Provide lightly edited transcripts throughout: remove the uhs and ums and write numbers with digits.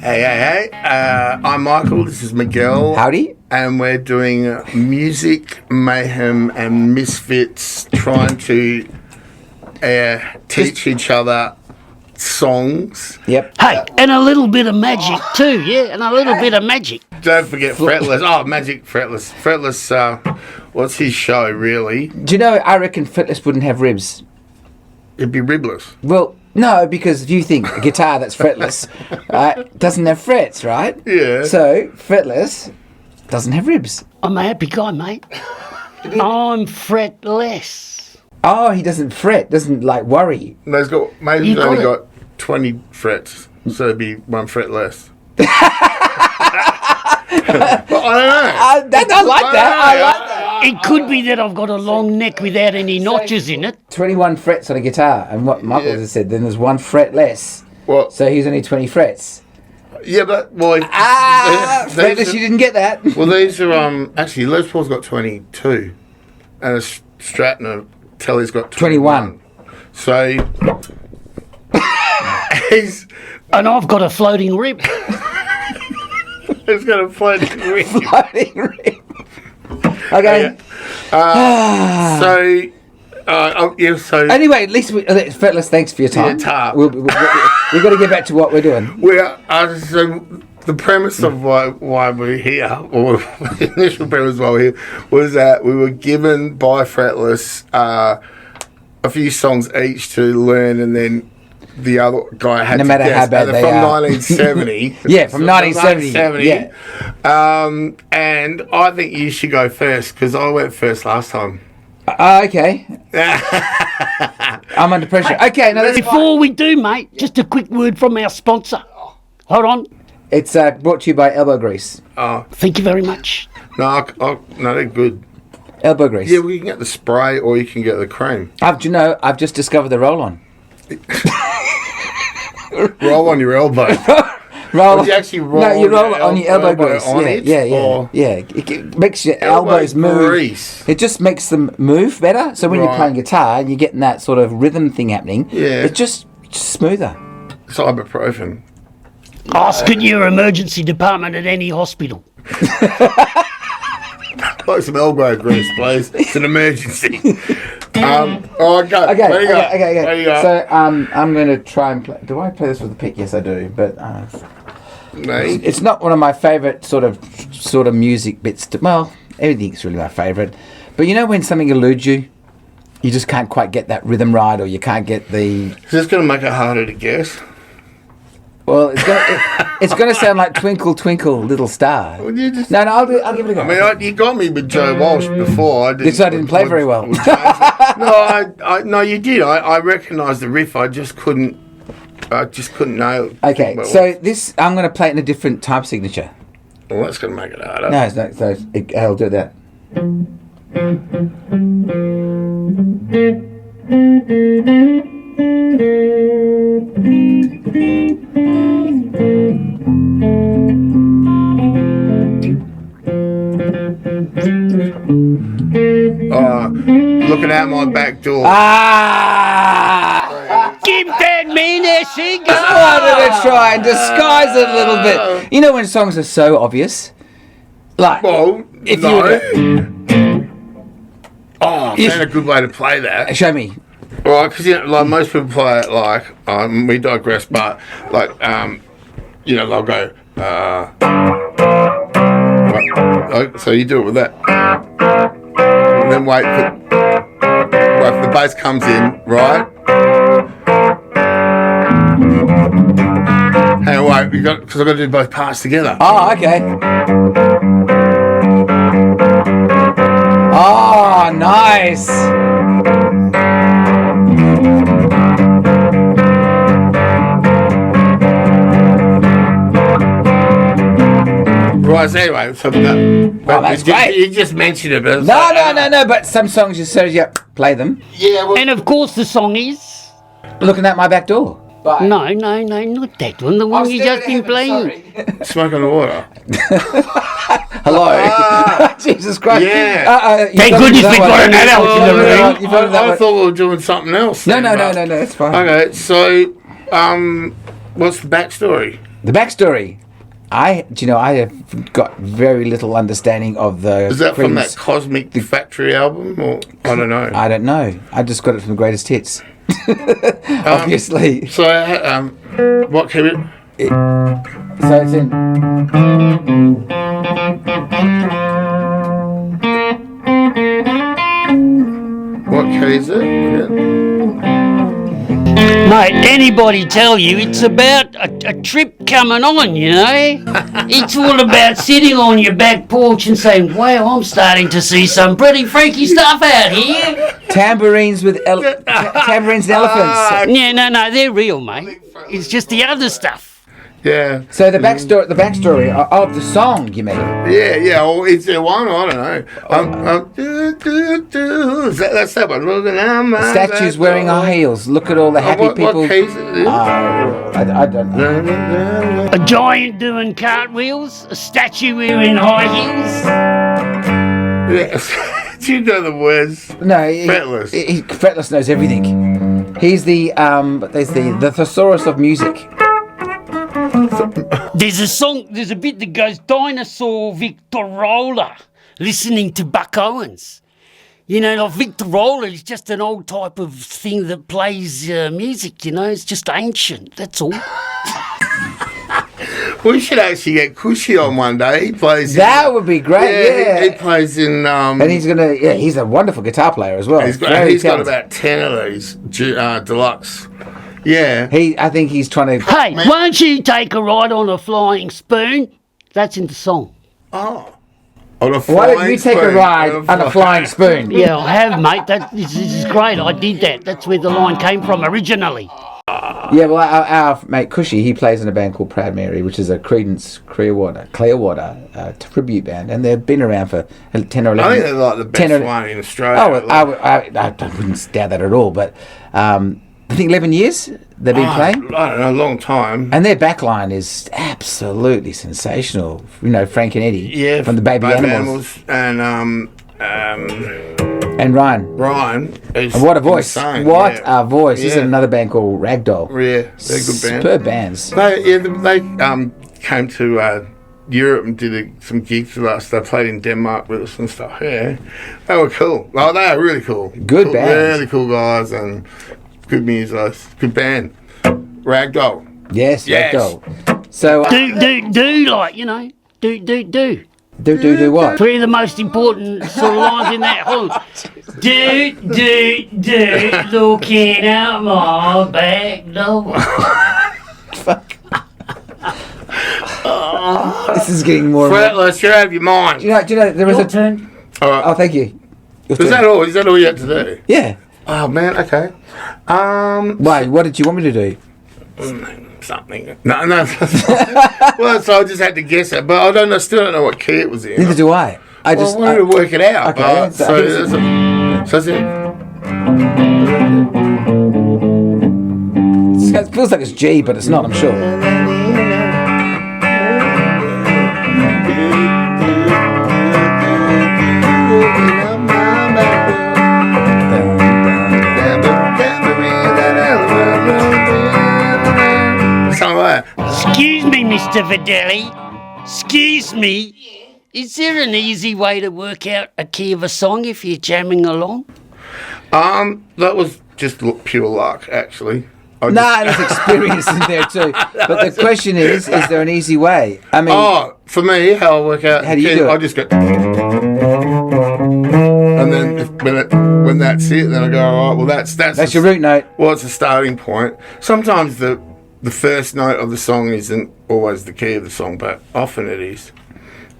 Hey. I'm Michael. This is Miguel. Howdy. And we're doing Music, Mayhem and Misfits, trying to teach each other songs. Yep. Hey, and a little bit of magic too, yeah? And a little bit of magic. Don't forget Fretless. Oh, Magic Fretless. Fretless, what's his show, really? Do you know, I reckon Fretless wouldn't have ribs. It'd be ribless. Well, no, because if you think a guitar that's fretless doesn't have frets, right? Yeah. So, fretless doesn't have ribs. I'm a happy guy, mate. I'm fretless. Oh, he doesn't fret, doesn't, worry. No, he's only got 20 frets, so it'd be 1 fret less. But I don't know. I like that. It could be that I've got a long neck without any notches in it. 21 frets on a guitar, and what Michael has said, then there's 1 fret less. Well, so he's only 20 frets. Yeah, but... Well, fretless, you didn't get that. Well, these are... actually, Les Paul's got 22, and a Stratton Telly's got 21. So... he's... And I've got a floating rib. He's got a floating rib. Floating rib. Okay. So anyway, at least fretless. Thanks for your time. Yeah, we've got to get back to what we're doing. So the premise of why we're here, or the initial premise why we're here, was that we were given by Fretless a few songs each to learn, and then the other guy had no to matter guess. how bad they from are. 1970. Yeah, from 1970. Yeah. And I think you should go first because I went first last time. Okay. I'm under pressure. Okay, no, that's Before we do, mate, just a quick word from our sponsor. Hold on. It's brought to you by Elbow Grease. Oh, thank you very much. No, they're good. Elbow Grease. Yeah, well, you can get the spray or you can get the cream. I've just discovered the roll-on. Roll on your elbow. Roll. You actually roll. No, you roll it on your elbow grease. Yeah. It makes your elbows move. Grease. It just makes them move better. So when you're playing guitar and you're getting that sort of rhythm thing happening, it's just smoother. It's ibuprofen. Ask at your emergency department at any hospital. Like some elbow grease, please. It's an emergency. Go. Okay. So I'm going to try and play. Do I play this with a pick? Yes, I do. But it's not one of my favourite sort of music bits. Well, everything's really my favourite. But you know when something eludes you, you just can't quite get that rhythm right, or you can't get the. Is this going to make it harder to guess? Well, it's going to sound like Twinkle, Twinkle, Little Star. Well, you just, no, I'll give it a go. I mean, you got me with Joe Walsh before. I didn't play very well. No, you did. I recognised the riff. I just couldn't nail it. Okay, so this, I'm going to play it in a different type signature. Well, that's going to make it harder. No, it's not. So I'll do that. Looking out my back door. Give that man a cigar. I wanted to try and disguise it a little bit. You know when songs are so obvious? Like, if that's a good way to play that. Show me. Right, because most people play it we digress, but they'll go. So you do it with that, and then wait for the bass comes in, right? Hang on, wait, because I've got to do both parts together. Oh, okay. Oh, nice. Right, so anyway, that's great. You just mentioned it, but No, but some songs just says, play them. Yeah, well, and of course the song is... Looking at my back door. Bye. No, not that one. The one you just been playing. Smoke on the water. Hello. Jesus Christ. Yeah. Thank goodness we've got an adult in the room. I thought we were doing something else. No, it's fine. Okay, so, what's the backstory? The backstory. I have got very little understanding of the. Is that from that Cosmic Factory album, or I don't know? I don't know. I just got it from the Greatest Hits. Obviously. So, what came in? So it's in. What key is it? Mate, anybody tell you it's about a trip coming on, you know? It's all about sitting on your back porch and saying, wow, I'm starting to see some pretty freaky stuff out here. Tambourines with tambourines and elephants. Yeah, no, they're real, mate. It's just the other stuff. Yeah. So the backstory of the song, you mean? Yeah. Or is there one? I don't know. That's that one. Statues wearing high heels. Look at all the happy people. What case is it? I don't know. A giant doing cartwheels, a statue wearing high heels. Yes. Do you know the words? No, Fretless. Fretless knows everything. He's the thesaurus of music. There's a bit that goes Dinosaur Victorola, listening to Buck Owens. You know, like Victorola is just an old type of thing that plays music, you know, it's just ancient, that's all. We should actually get Cushy on one day. He plays. That would be great. Yeah, he plays in. And he's gonna. Yeah, he's a wonderful guitar player as well. He's got about 10 of these deluxe. Yeah. I think he's trying to. Hey, won't you take a ride on a flying spoon? That's in the song. Oh. On a flying Why don't you take a ride on a flying spoon? Yeah, I have, mate. This is great. I did that. That's where the line came from originally. Yeah, well, our mate Cushy, he plays in a band called Proud Mary, which is a Creedence Clearwater tribute band, and they've been around for 10 or 11 years. I think they're like the best one in Australia. I wouldn't doubt that at all, but I think 11 years they've been playing. I don't know, a long time. And their backline is absolutely sensational. You know, Frank and Eddie from the Baby Animals. And Ryan. And what a voice. Insane, what a voice. This is another band called Ragdoll. Yeah, they're good band. Superb bands. They came to Europe and did some gigs with us. They played in Denmark with us and stuff. Yeah, they were cool. Oh, they are really cool. Good bands. Really cool guys and good music. Good band. Ragdoll. Yes, Ragdoll. So do what? Three of the most important sort of lines in that whole do looking out my back door. Fuck. This is getting more. Fretless, you're out of your mind. Do you know there was Your turn. All right. Oh, thank you. Is that all? Is that all you had to do? Yeah. Oh man. Okay. Why? What did you want me to do? Something. No. Well, so I just had to guess it, but I still don't know what key it was in. Neither do I. I wanted to work it out. Okay. So it's it feels like it's G, but it's not, I'm sure. Excuse me, Mr. Videlli. Excuse me. Is there an easy way to work out a key of a song if you're jamming along? That was just pure luck, actually. There's experience in there too. But the question is there an easy way? I mean, for me, how I work out. How do you do it? I just go, and then when that's it, then I go, all right. Well, that's your root note. Well, it's a starting point. Sometimes the first note of the song isn't always the key of the song, but often it is.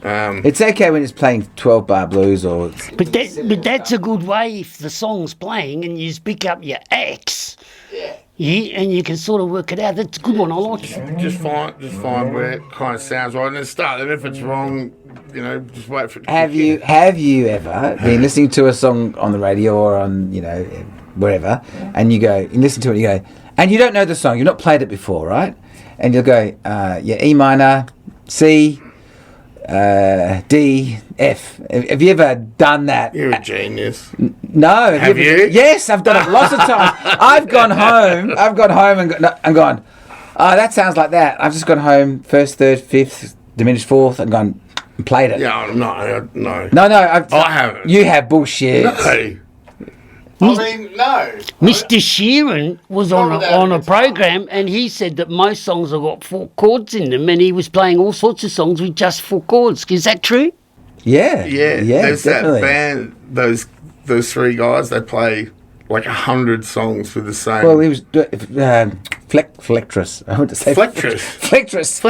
It's okay when it's playing 12-bar blues or. But that's a good way if the song's playing and you just pick up your X. Yeah, and you can sort of work it out. That's a good one. I like it. Just find where it kind of sounds right, and then start. And if it's wrong, just wait for it. Have you ever been listening to a song on the radio or on wherever, and you listen to it, and you go, and you don't know the song, you've not played it before, right? And you'll go, E minor, C, D, F. Have you ever done that? You're a genius. No. Have you? Yes, I've done it lots of times. I've gone home and gone, Oh, that sounds like that. I've just gone home, first, third, fifth, diminished fourth, and gone and played it. Yeah, no. No, I haven't. You have bullshit. No. I mean, no. Mr. Sheeran was on a program, and he said that most songs have got 4 chords in them, and he was playing all sorts of songs with just 4 chords. Is that true? Yeah. There's definitely. that band, those 3 guys, they play like 100 songs with the same. Well, he was Flectress. I want to say Flectress. Fretless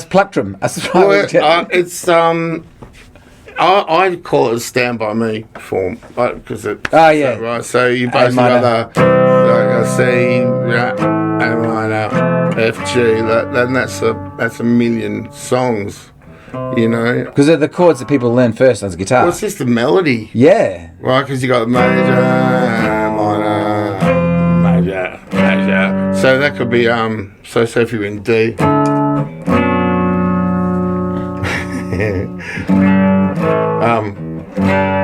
Plectrum. That's right. Well, it's I call it a Stand By Me form, because it. Oh yeah. Right. So you basically got the C, A minor, F, G. Then that's a million songs. You know, because they're the chords that people learn first on the guitar. Well, it's just the melody. Yeah. Right, because you got major, minor, major. So that could be so if you're in D.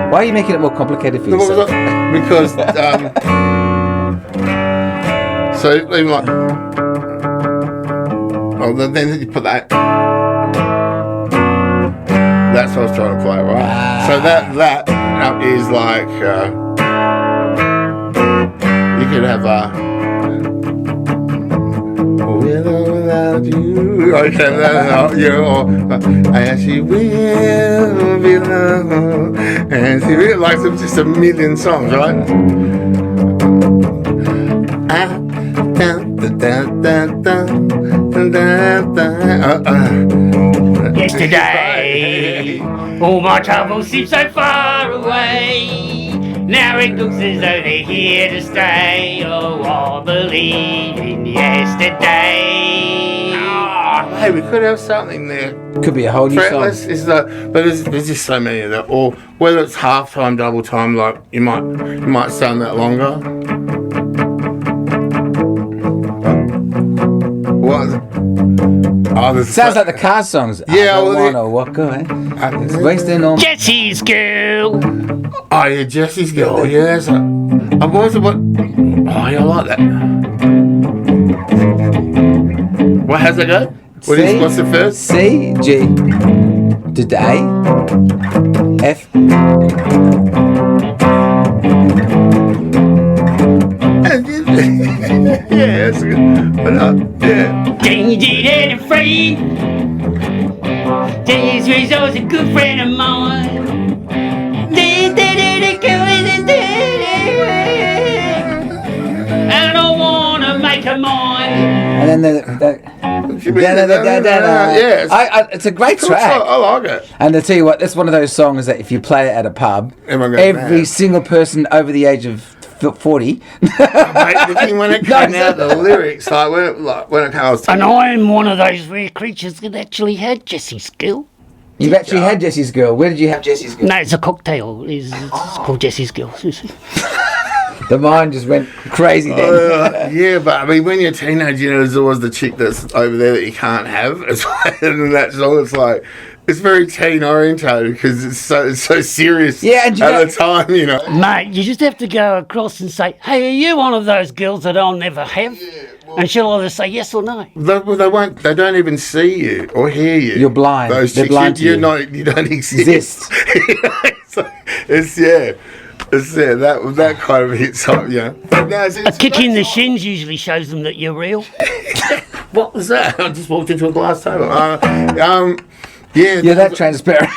Why are you making it more complicated for yourself? Because so even like, then you put that. That's what I was trying to play, right? So that is like you could have with or without you, and she will be loved, and she will, like just a million songs, right? Yesterday, all my troubles seem so far away. Now it looks as though they're here to stay. Oh, I believe in yesterday. Hey, we could have something there. Could be a whole new Fretless song. is but there's just so many of that. Or whether it's half time, double time, like you might sound that longer. What? Oh, sounds like the Cars songs. Yeah, I don't wanna walk away. It's wasting on Jesse's Girl. Oh yeah, Jesse's Girl. Yeah, that's what oh yeah, I like that. What, how's that go? What's the first? C, G, today, F. Yeah, that's good. But, yeah. Danger and afraid. Danger's Resource, a good friend of mine. I don't wanna make her mine. And then yeah, it's a great track. I like it. And I tell you what, that's one of those songs that if you play it at a pub, every single person over the age of 40. Mate, the thing when it came out, the lyrics, when it comes to. And I'm one of those rare creatures that actually had Jesse's Girl. You've actually had Jesse's Girl. Where did you have Jesse's Girl? No, it's a cocktail. It's called Jesse's Girl. The mind just went crazy then. Yeah, but I mean, when you're a teenager, there's always the chick that's over there that you can't have as well. And that song, it's like, it's very teen orientated because it's so serious at the time, you know. Mate, you just have to go across and say, hey, are you one of those girls that I'll never have? Yeah, well, and she'll either say yes or no. They won't. They don't even see you or hear you. You're blind. Those They're chicks, blind to you. You don't exist. It's that kind of hits up, yeah. But no, a kick in the shins usually shows them that you're real. What was that? I just walked into a glass table. You're that transparent.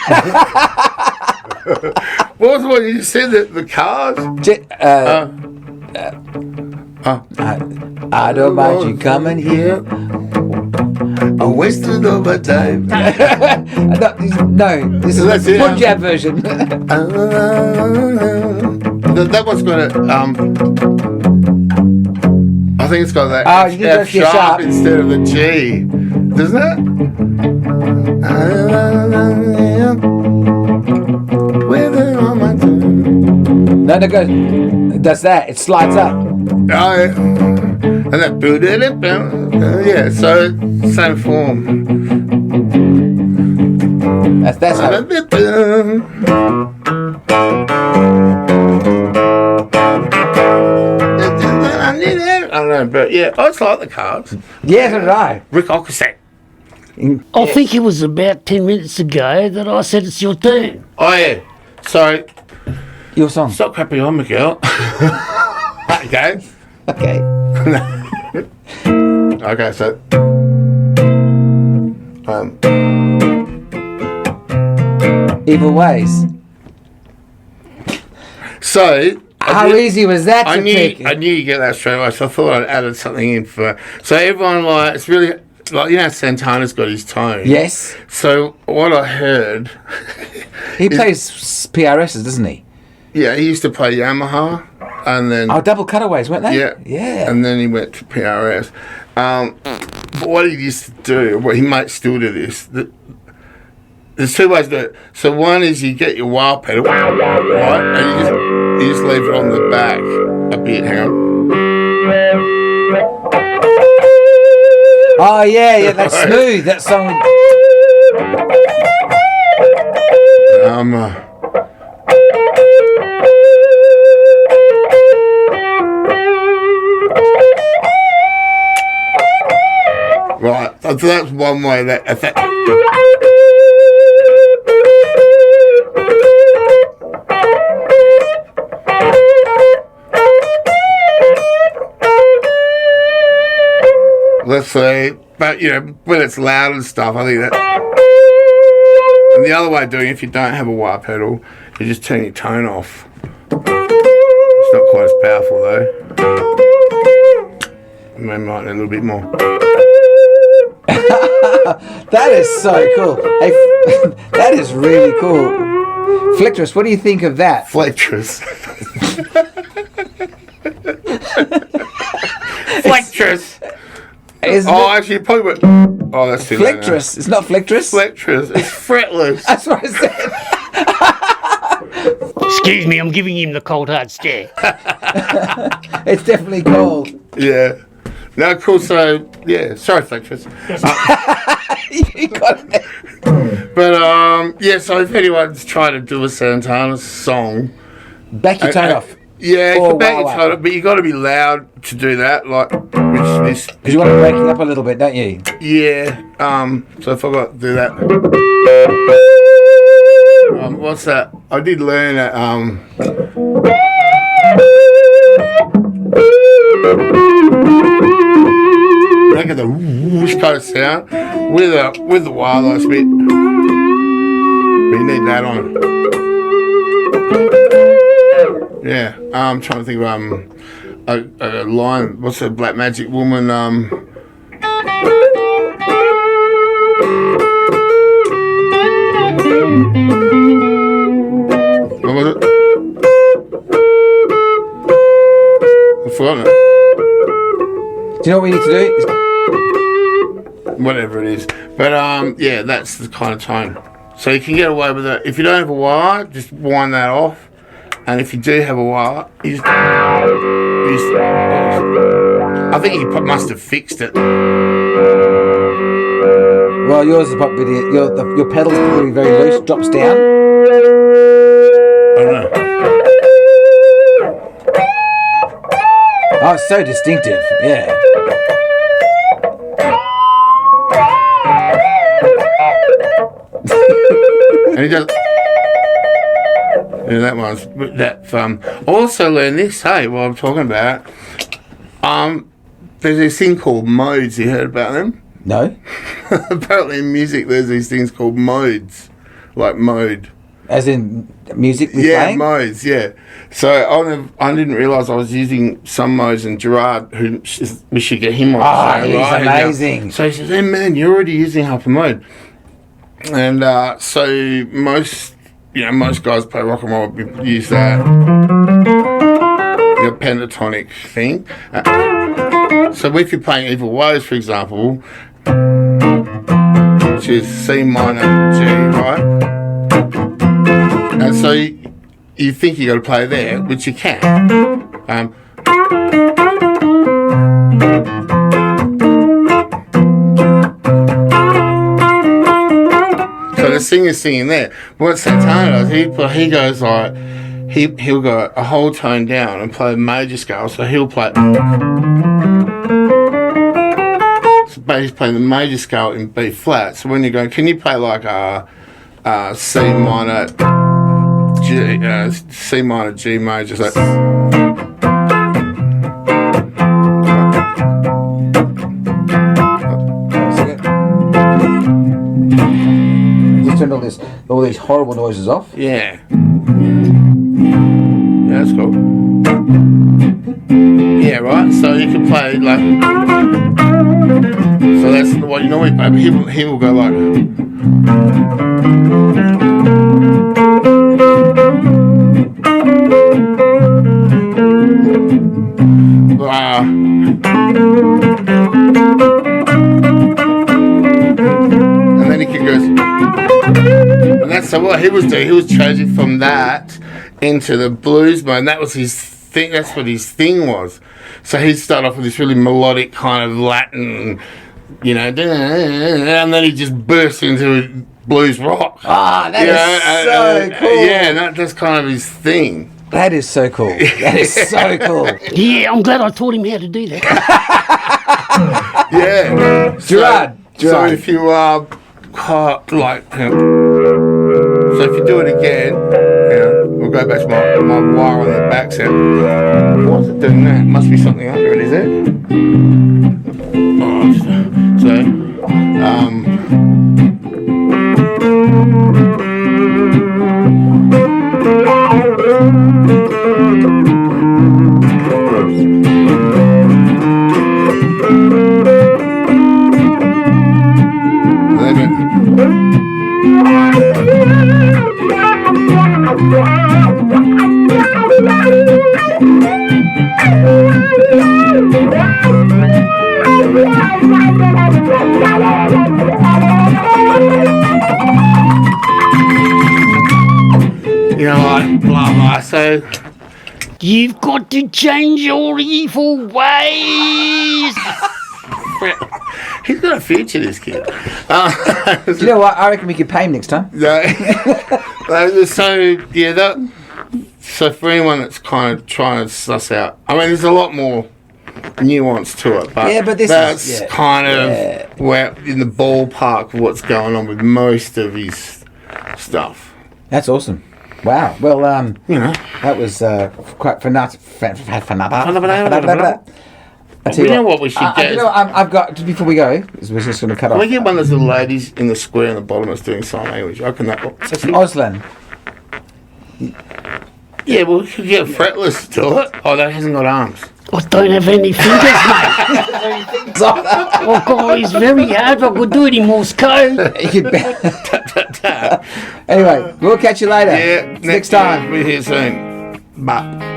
What was the one you said? The cars? I don't mind you coming here. I wasted all my time. No, this is the Punjab version. That one's got a I think it's got that F sharp instead of the G, doesn't it? No, it goes. It does that. It slides up. Oh, yeah. And that so same form. That's how. I don't know. understand. But yeah, I just like the Cars. Yeah, so did I. Rick Ocasek. I think it was about 10 minutes ago that I said it's your turn. Oh yeah. So your song. Stop crapping on, Miguel. Okay. Okay. Okay, so Evil Ways. So how easy was that to pick? I knew you'd get that straight away, so I thought I'd added something in for. So everyone it's really like Santana's got his tone. Yes. So what I heard, he plays PRSs, doesn't he? Yeah, he used to play Yamaha, and then double cutaways, weren't they? Yeah, yeah. And then he went to PRS. But what he used to do, he might still do this. There's two ways to do it. So one is you get your wah pedal, right, and you just leave it on the back a bit. Hang on. Oh yeah, that's smooth. That song. Right, so that's one way that. Let's say, but when it's loud and stuff, I think that. And the other way of doing it, if you don't have a wah pedal, you just turn your tone off. It's not quite as powerful though. Maybe might need a little bit more. That is so cool. Hey, that is really cool. Flectress, what do you think of that? Flectress. Flectress. Actually, probably. That's too late. Flectress. It's not Flectress. Flectress. It's fretless. That's what I said. Excuse me, I'm giving him the cold hard stare. It's definitely cold. Yeah. No, cool. So yeah, sorry, Flectress. You got it. But so if anyone's trying to do a Santana song, back your tone off. Yeah, you can back your tone off, but you got to be loud to do that. Like because you want to break it up a little bit, don't you? Yeah. So if I got to do that, what's that? I did learn at Look at the whoosh kind of sound with the wireless bit. You need that on. Yeah, I'm trying to think of a line. What's the Black Magic Woman? What was it? I've forgotten it. Do you know what we need to do? Whatever it is. But yeah, that's the kind of tone. So you can get away with it. If you don't have a wire, just wind that off. And if you do have a wire, I think he must have fixed it. Well, yours is probably your pedal's probably very loose, drops down. I don't know. Oh, it's so distinctive. Yeah. And he does. Yeah, that one's that fun. I also learned this, while I'm talking about there's this thing called modes. You heard about them? No. Apparently in music there's these things called modes. Like mode. As in music we're playing? Yeah, modes, yeah. So I didn't realise I was using some modes, and Gerard, we should get him on. He's amazing. So he says, hey man, you're already using half a mode. And so most guys play rock and roll use that, your pentatonic thing. So if you're playing Evil Ways, for example, which is C minor G, right? And so you think you got to play there, which you can. So the singer's singing there. But what Santana does, he goes like, he'll go a whole tone down and play a major scale. So he'll play. So he's playing the major scale in B flat. So when you go, can you play like a C minor, C minor, G major? So, turn all these horrible noises off. Yeah. Yeah, that's cool. Yeah, right. So you can play like. So that's what you normally play. But he will go like. And then he can go. And that's so what he was doing. He was changing from that into the blues mode. And that was his thing. That's what his thing was. So he'd start off with this really melodic kind of Latin, you know, and then he just burst into blues rock. Ah, that is so cool. Yeah, that's kind of his thing. That is so cool. That is so cool. Yeah, I'm glad I taught him how to do that. Yeah. Gerard. So if you are like, so if you do it again, we'll go back to my wire on the back sound. What's it doing that? Must be something under it, is it? Oh, so, you know, like blah blah. So you've got to change your evil ways. He's got a future, this kid. Do you know what? I reckon we could pay him next time. So for anyone that's kind of trying to suss out, I mean, there's a lot more nuance to it, but that's kind of where in the ballpark of what's going on with most of his stuff. That's awesome. Wow. Well, that was quite You know what we should get? You know, I've got, just before we go, we're just going to cut off. We get one of those little ladies in the square in the bottom that's doing sign language. I reckon that. Auslan. Yeah, well, we could get Fretless to do it. Oh, that hasn't got arms. I don't have any fingers, mate. Oh, God, it's very hard. I could do it in Morse code. Anyway, we'll catch you later. Yeah, next time. We're here soon. Bye.